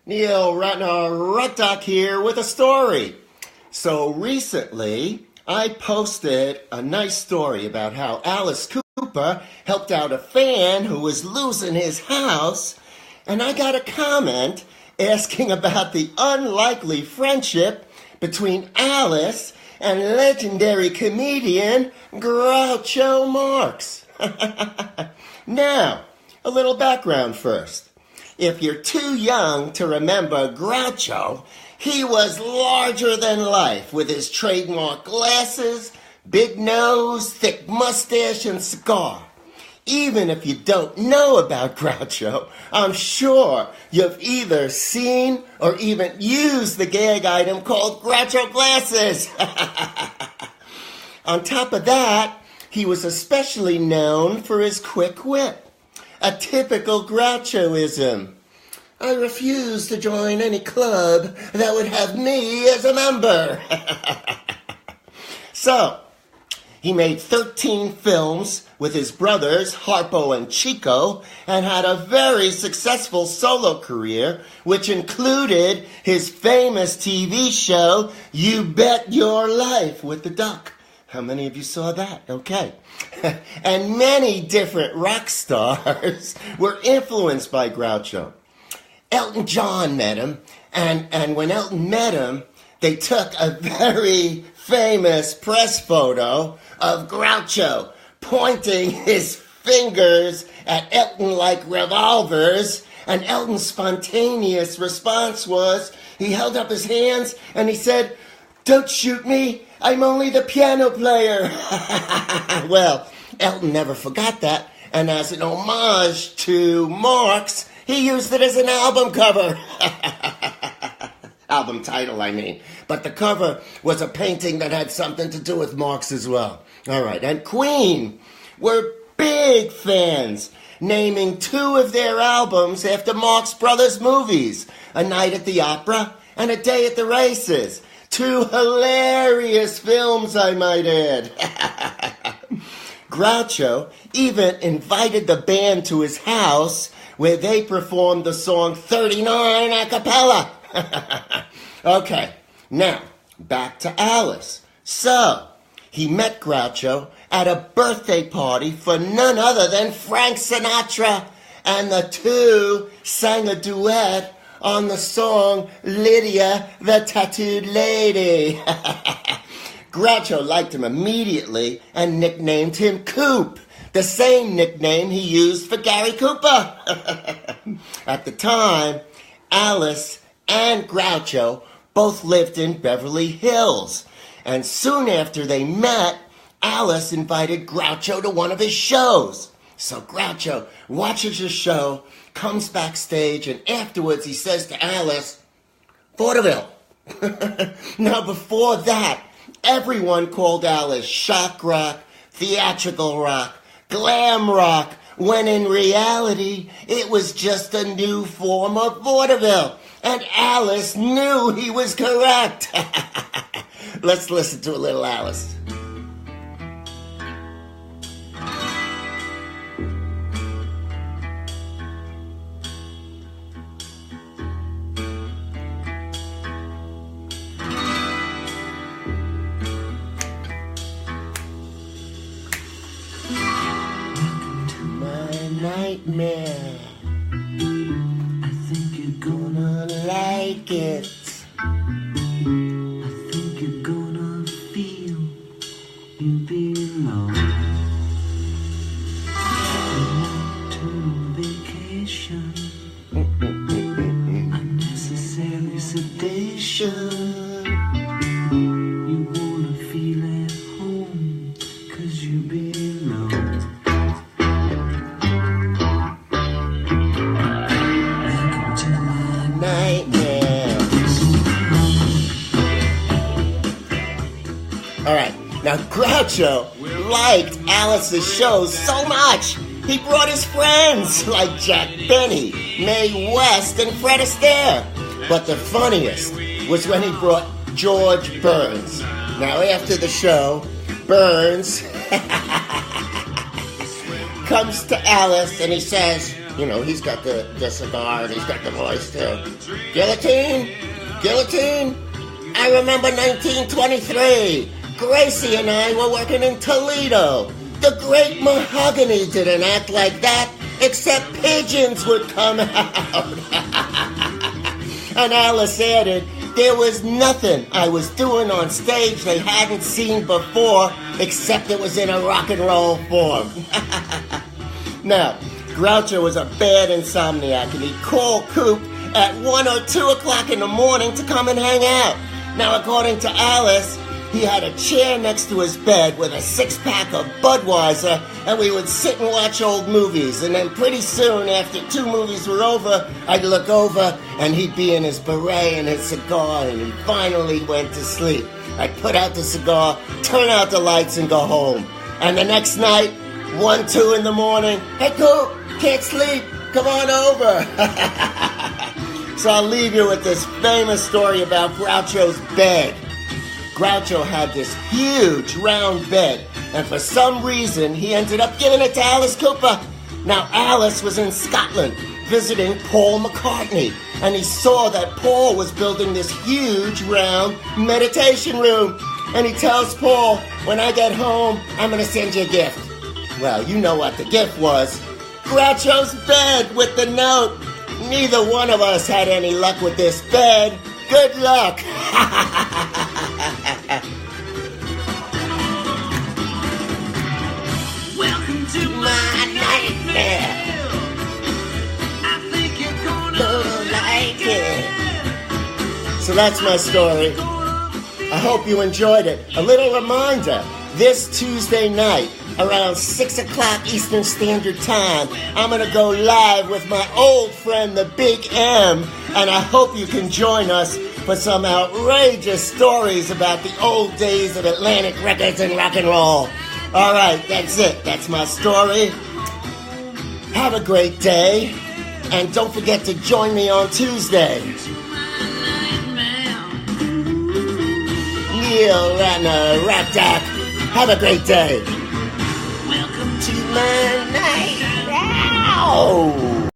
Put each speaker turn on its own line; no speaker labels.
Neil Ratner, Rat Doc here with a story. So recently, I posted a nice story about how Alice Cooper helped out a fan who was losing his house, and I got a comment asking about the unlikely friendship between Alice and legendary comedian Groucho Marx. Now, a little background first. If you're too young to remember Groucho, he was larger than life with his trademark glasses, big nose, thick mustache, and cigar. Even if you don't know about Groucho, I'm sure you've either seen or even used the gag item called Groucho glasses. On top of that, he was especially known for his quick wit. A typical Grouchoism. I refuse to join any club that would have me as a member. So, he made 13 films with his brothers, Harpo and Chico, and had a very successful solo career, which included his famous TV show, You Bet Your Life with the Duck. How many of you saw that? Okay. And many different rock stars were influenced by Groucho. Elton John met him, and when Elton met him, they took a very famous press photo of Groucho pointing his fingers at Elton like revolvers, and Elton's spontaneous response was, he held up his hands and he said, "Don't shoot me, I'm only the piano player." Well, Elton never forgot that, and as an homage to Marx, he used it as an album cover. Album title, I mean. But the cover was a painting that had something to do with Marx as well. All right, and Queen were big fans, naming 2 of their albums after Marx Brothers movies, A Night at the Opera and A Day at the Races. 2 hilarious films, I might add. Groucho even invited the band to his house where they performed the song 39 a cappella. Okay, now back to Alice. So, he met Groucho at a birthday party for none other than Frank Sinatra, and the 2 sang a duet on the song Lydia the Tattooed Lady. Groucho liked him immediately and nicknamed him Coop, the same nickname he used for Gary Cooper. At the time, Alice and Groucho both lived in Beverly Hills, and soon after they met, Alice invited Groucho to one of his shows. So Groucho watches the show, comes backstage, and afterwards he says to Alice, "Vaudeville." Now before that, everyone called Alice shock rock, theatrical rock, glam rock, when in reality, it was just a new form of vaudeville. And Alice knew he was correct. Let's listen to a little Alice. Nightmare. I think you're gonna like it. I think you're gonna feel you belong. A long-term vacation. Unnecessary sedation. You wanna feel at home 'cause you belong. All right, now Groucho liked Alice's shows so much, he brought his friends like Jack Benny, Mae West, and Fred Astaire. But the funniest was when he brought George Burns. Now after the show, Burns comes to Alice and he says, You know, he's got the cigar and he's got the voice too. Guillotine? Guillotine? I remember 1923. Gracie and I were working in Toledo. The great mahogany didn't act like that, except pigeons would come out. And Alice added, there was nothing I was doing on stage they hadn't seen before, except it was in a rock and roll form. Now, Groucho was a bad insomniac, and he'd call Coop at 1 or 2 o'clock in the morning to come and hang out. Now, according to Alice, he had a chair next to his bed with a 6-pack of Budweiser, and we would sit and watch old movies. And then pretty soon, after 2 movies were over, I'd look over, and he'd be in his beret and his cigar, and he finally went to sleep. I'd put out the cigar, turn out the lights, and go home. And the next night, 1, 2 in the morning, hey, Coop, can't sleep, come on over. So I'll leave you with this famous story about Groucho's bed. Groucho had this huge round bed, and for some reason he ended up giving it to Alice Cooper. Now Alice was in Scotland visiting Paul McCartney, and he saw that Paul was building this huge round meditation room. And he tells Paul, when I get home, I'm going to send you a gift. Well, you know what the gift was. Groucho's bed with the note. Neither one of us had any luck with this bed. Good luck.
Welcome to my nightmare. I think you're gonna like
it. So that's my story. I hope you enjoyed it. A little reminder, this Tuesday night, around 6 o'clock Eastern Standard Time, I'm going to go live with my old friend, the Big M, and I hope you can join us for some outrageous stories about the old days of Atlantic Records and rock and roll. All right, that's it. That's my story. Have a great day, and don't forget to join me on Tuesday. Neil Ratner, Rat Dak. Have a great day.
Welcome
To my night. Ow!